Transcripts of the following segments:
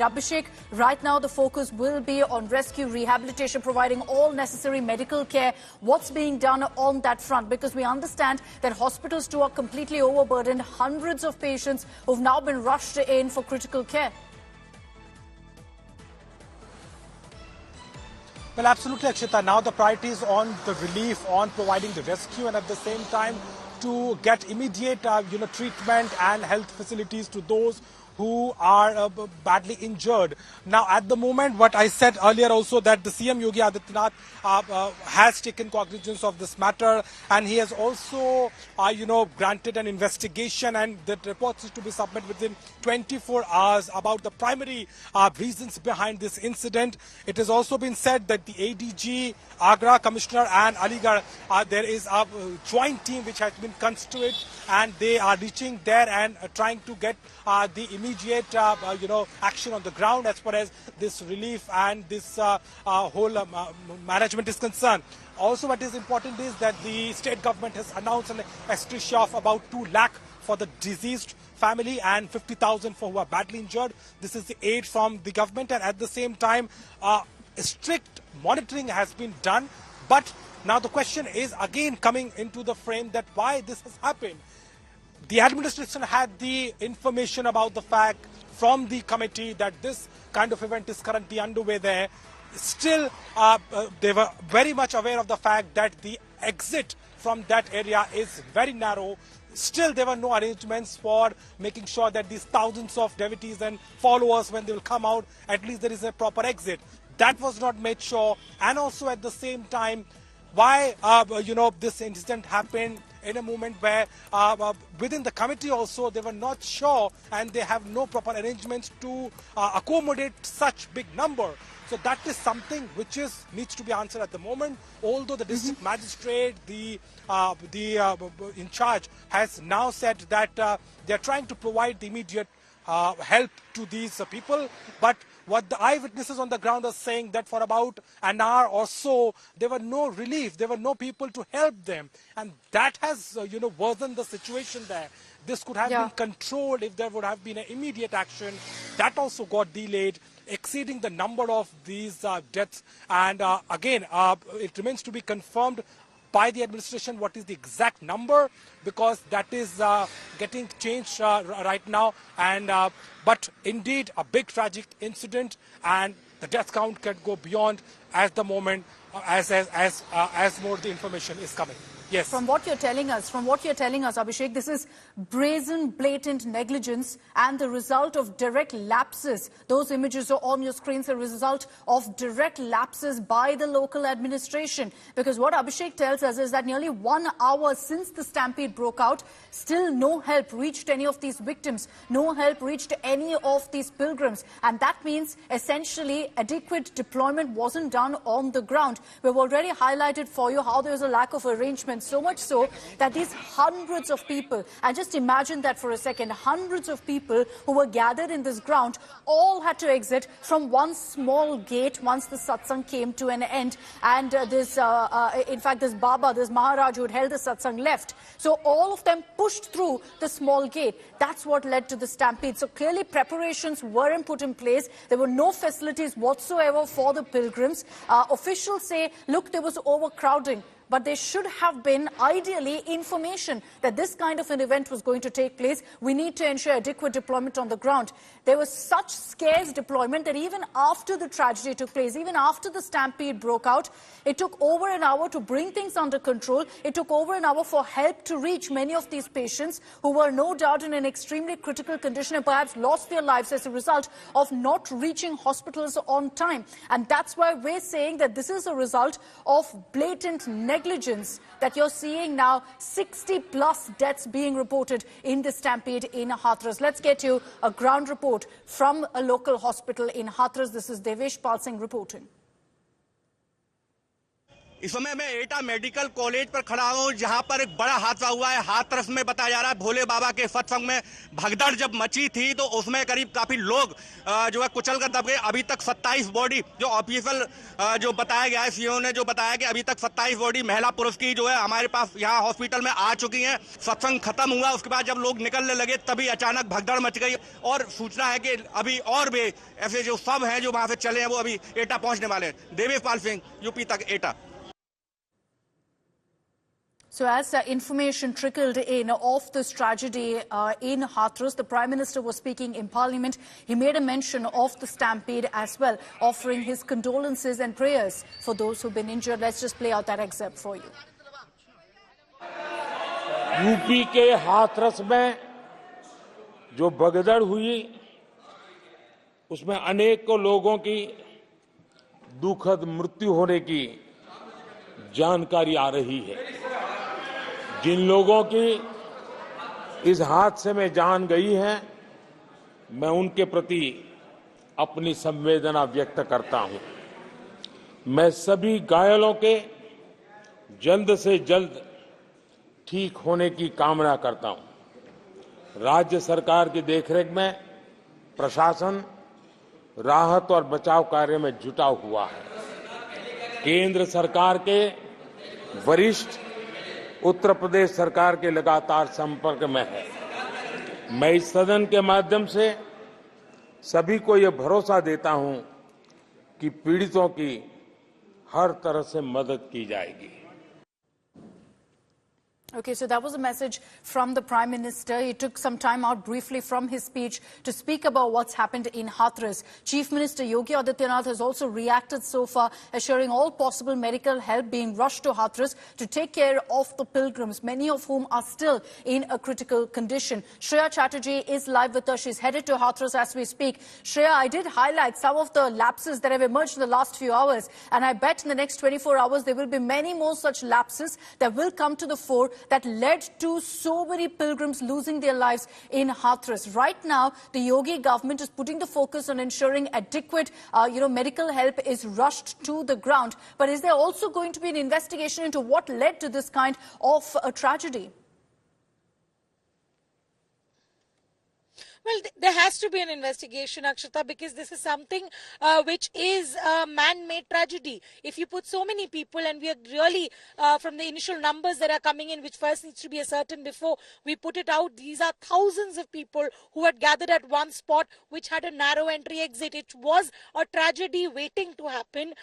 Abhishek, right now the focus will be on rescue, rehabilitation, providing all necessary medical care. What's being done on that front? Because we understand that hospitals too are completely overburdened. Hundreds of patients who've now been rushed in for critical care. Well, absolutely, Akshita. Now the priority is on the relief, on providing the rescue, and at the same time to get immediate, treatment and health facilities to those who are badly injured. Now, at the moment, what I said earlier also, that the CM Yogi Adityanath has taken cognizance of this matter, and he has also, granted an investigation, and the reports is to be submitted within 24 hours about the primary reasons behind this incident. It has also been said that the ADG, Agra Commissioner and Aligarh, there is a joint team which has been constituted, and they are reaching there and trying to get the immediate, action on the ground as far as this relief and this whole management is concerned. Also, what is important is that the state government has announced an extra of about 2 lakh for the deceased family and 50,000 for who are badly injured. This is the aid from the government, and at the same time, strict monitoring has been done. But now the question is again coming into the frame that why this has happened. The administration had the information about the fact from the committee that this kind of event is currently underway there. Still, they were very much aware of the fact that the exit from that area is very narrow. Still, there were no arrangements for making sure that these thousands of devotees and followers, when they will come out, at least there is a proper exit. That was not made sure. And also at the same time, why, this incident happened in a moment where within the committee also they were not sure, and they have no proper arrangements to accommodate such big number. So that is something which needs to be answered at the moment. Although the district magistrate, the in charge, has now said that they are trying to provide the immediate help to these people, but what the eyewitnesses on the ground are saying that for about an hour or so, there were no relief, there were no people to help them, and that has worsened the situation there. This could have been controlled if there would have been an immediate action. That also got delayed, exceeding the number of these deaths. And again, it remains to be confirmed by the administration what is the exact number, because that is getting changed right now. And but indeed a big tragic incident, and the death count can go beyond at the moment as more the information is coming. Yes. From what you're telling us, Abhishek, this is brazen, blatant negligence and the result of direct lapses. Those images are on your screens, the result of direct lapses by the local administration. Because what Abhishek tells us is that nearly 1 hour since the stampede broke out, still no help reached any of these victims, no help reached any of these pilgrims. And that means essentially adequate deployment wasn't done on the ground. We've already highlighted for you how there was a lack of arrangement. So much so that these hundreds of people, and just imagine that for a second, hundreds of people who were gathered in this ground all had to exit from one small gate once the satsang came to an end. And in fact, this Baba, this Maharaj who had held the satsang left. So all of them pushed through the small gate. That's what led to the stampede. So clearly preparations weren't put in place. There were no facilities whatsoever for the pilgrims. Officials say, look, there was overcrowding. But there should have been, ideally, information that this kind of an event was going to take place. We need to ensure adequate deployment on the ground. There was such scarce deployment that even after the tragedy took place, even after the stampede broke out, it took over an hour to bring things under control. It took over an hour for help to reach many of these patients who were no doubt in an extremely critical condition and perhaps lost their lives as a result of not reaching hospitals on time. And that's why we're saying that this is a result of blatant negligence that you're seeing now. 60+ deaths being reported in the stampede in Hathras. Let's get you a ground report from a local hospital in Hathras. This is Devesh Pal Singh reporting. इस समय मैं एटा medical college पर खड़ा हूँ, जहां पर एक बड़ा हादसा हुआ है। हाथरस में बताया जा रहा है भोले बाबा के सत्संग में भगदड़ जब मची थी तो उसमें करीब काफी लोग जो है कुचल कर दब गए। अभी तक 27 बॉडी जो ऑफिशियल जो बताया गया है, सीओ ने जो बताया कि अभी तक 27 बॉडी महिला पुरुष की जो है हमारे पास यहाँ हॉस्पिटल में आ चुकी है। सत्संग खत्म हुआ, उसके बाद जब लोग निकलने लगे तभी अचानक भगदड़ मच गई और सूचना है कि अभी और भी ऐसे जो सब हैं जो वहां से चले हैं वो अभी एटा पहुंचने वाले हैं। देवेश पाल सिंह, यूपी तक, एटा। So as information trickled in of this tragedy in Hathras, the Prime Minister was speaking in Parliament. He made a mention of the stampede as well, offering his condolences and prayers for those who've been injured. Let's just play out that excerpt for you. UP के हाथरस में जो भगदड़ हुई उसमें अनेकों लोगों की दुखद मृत्यु होने की जानकारी आ रही है। जिन लोगों की इस हादसे में जान गई है, मैं उनके प्रति अपनी संवेदना व्यक्त करता हूं। मैं सभी घायलों के जल्द से जल्द ठीक होने की कामना करता हूं। राज्य सरकार की देखरेख में प्रशासन राहत और बचाव कार्य में जुटा हुआ है। केंद्र सरकार के वरिष्ठ उत्तर प्रदेश सरकार के लगातार संपर्क में है। मैं इस सदन के माध्यम से सभी को ये भरोसा देता हूं कि पीड़ितों की हर तरह से मदद की जाएगी। Okay, so that was a message from the Prime Minister. He took some time out briefly from his speech to speak about what's happened in Hathras. Chief Minister Yogi Adityanath has also reacted so far, assuring all possible medical help being rushed to Hathras to take care of the pilgrims, many of whom are still in a critical condition. Shreya Chatterjee is live with us. She's headed to Hathras as we speak. Shreya, I did highlight some of the lapses that have emerged in the last few hours, and I bet in the next 24 hours there will be many more such lapses that will come to the fore that led to so many pilgrims losing their lives in Hathras. Right now, the Yogi government is putting the focus on ensuring adequate, medical help is rushed to the ground. But is there also going to be an investigation into what led to this kind of a tragedy? Well, there has to be an investigation, Akshata, because this is something which is a man-made tragedy. If you put so many people, and we are really, from the initial numbers that are coming in, which first needs to be ascertained before we put it out, these are thousands of people who had gathered at one spot, which had a narrow entry exit. It was a tragedy waiting to happen.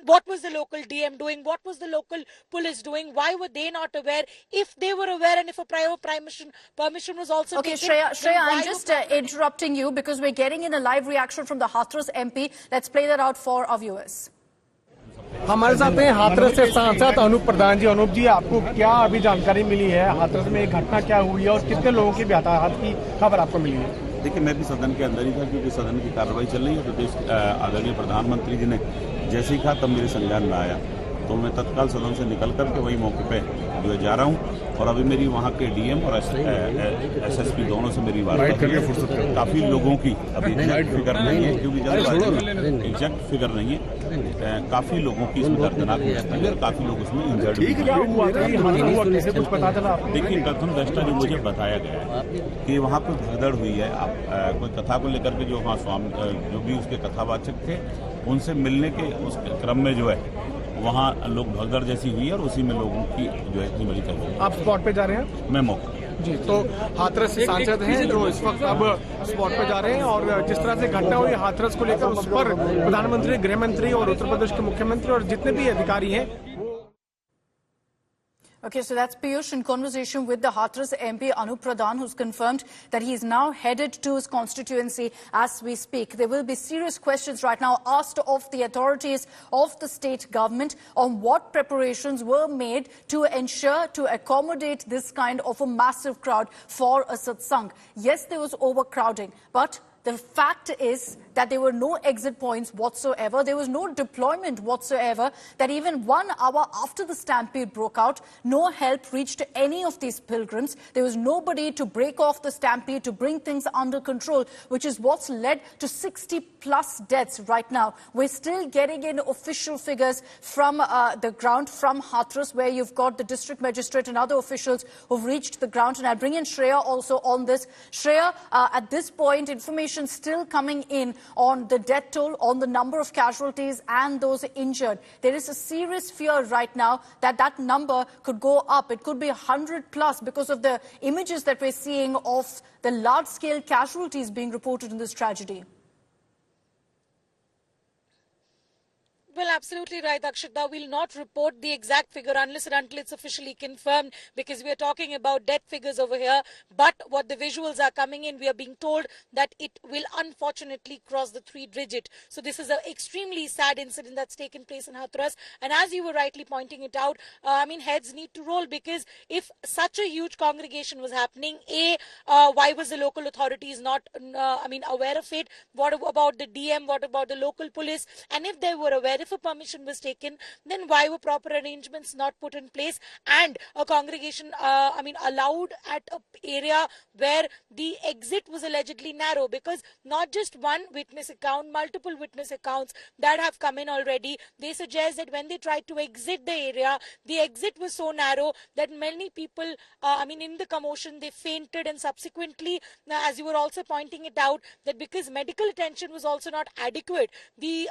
What was the local DM doing? What was the local police doing? Why were they not aware? If they were aware, and if a prior permission was also taken... Okay, Shreya, I'm just interrupting you because we're getting in a live reaction from the Hathras MP. Let's play that out for our viewers. हमारे साथ हैं हाथरस से सांसद अनूप प्रधान जी। अनूप जी, आपको क्या अभी जानकारी मिली है? हाथरस में एक घटना क्या हुई है और कितने लोगों की हताहत की खबर आपको मिली है? देखिए, मैं भी सदन के अंदर ही था क्योंकि सदन की कार्रवाई चल रही है। प्रदेश आदरणीय प्रधानमंत्री जी ने जैसे ही कहा तब मेरे संज्ञान में आया, तो मैं तत्काल सदन से निकल करके वही मौके पे जो है जा रहा हूँ। और अभी मेरी वहाँ के डीएम और एसएसपी दोनों से मेरी वार्ता है। काफ़ी लोगों की अभी एग्जैक्ट फिगर नहीं है क्योंकि जल्दबाजी एग्जैक्ट फिगर नहीं है। काफ़ी लोगों की इसमें दर्दनाक मृत्यु है और काफ़ी लोग उसमें इंजर्ड भी हैं। देखिए, प्रथम दृष्टा जो मुझे बताया गया है कि वहाँ पर भगदड़ हुई है। आप कोई कथा को लेकर के जो वहाँ स्वामी जो भी उसके कथावाचक थे उनसे मिलने के उस क्रम में जो है वहाँ लोग भगदड़ जैसी हुई है और उसी में लोगों की जो है इतनी बड़ी तकलीफ। आप स्पॉट पे जा रहे हैं? मैं मौका जी। तो हाथरस से सांसद हैं जो इस वक्त अब स्पॉट पे जा रहे हैं और जिस तरह से घटना हुई हाथरस को लेकर उस पर प्रधानमंत्री, गृह मंत्री और उत्तर प्रदेश के मुख्यमंत्री और जितने भी अधिकारी हैं। Okay, so that's Piyush in conversation with the Hathras MP Anup Pradhan, who's confirmed that he is now headed to his constituency as we speak. There will be serious questions right now asked of the authorities of the state government on what preparations were made to ensure to accommodate this kind of a massive crowd for a satsang. Yes, there was overcrowding, but the fact is that there were no exit points whatsoever. There was no deployment whatsoever, that even 1 hour after the stampede broke out, no help reached any of these pilgrims. There was nobody to break off the stampede, to bring things under control, which is what's led to 60+ deaths right now. We're still getting in official figures from the ground, from Hathras, where you've got the district magistrate and other officials who've reached the ground. And I'll bring in Shreya also on this. Shreya, at this point, information still coming in on the death toll, on the number of casualties and those injured. There is a serious fear right now that that number could go up. It could be 100+ because of the images that we're seeing of the large-scale casualties being reported in this tragedy. Well, absolutely right, Akshita. We'll not report the exact figure unless and until it's officially confirmed, because we are talking about death figures over here. But what the visuals are coming in, we are being told that it will unfortunately cross the 3-digit. So this is an extremely sad incident that's taken place in Hathras. And as you were rightly pointing it out, heads need to roll, because if such a huge congregation was happening, why was the local authorities not, aware of it? What about the DM? What about the local police? And if they were aware, if a permission was taken, then why were proper arrangements not put in place and a congregation allowed at an area where the exit was allegedly narrow? Because not just one witness account, multiple witness accounts that have come in already, they suggest that when they tried to exit the area, the exit was so narrow that many people in the commotion, they fainted, and subsequently, as you were also pointing it out, that because medical attention was also not adequate, the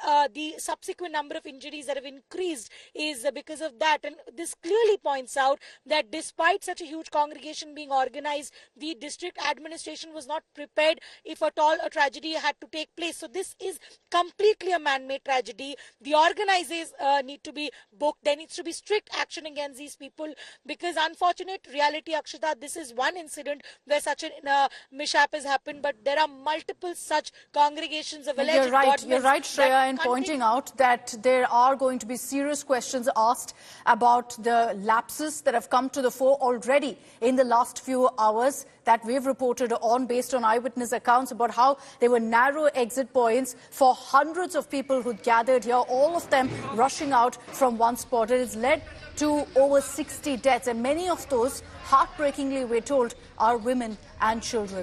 subsequent number of injuries that have increased is because of that. And this clearly points out that despite such a huge congregation being organized, the district administration was not prepared if at all a tragedy had to take place. So this is completely a man-made tragedy. The organizers need to be booked. There needs to be strict action against these people, because unfortunate reality, Akshita, this is one incident where such a mishap has happened, but there are multiple such congregations of alleged godmen. You're right, Shreya, in pointing out that there are going to be serious questions asked about the lapses that have come to the fore already in the last few hours that we've reported on, based on eyewitness accounts about how there were narrow exit points for hundreds of people who gathered here, all of them rushing out from one spot. It has led to over 60 deaths, and many of those, heartbreakingly, we're told, are women and children.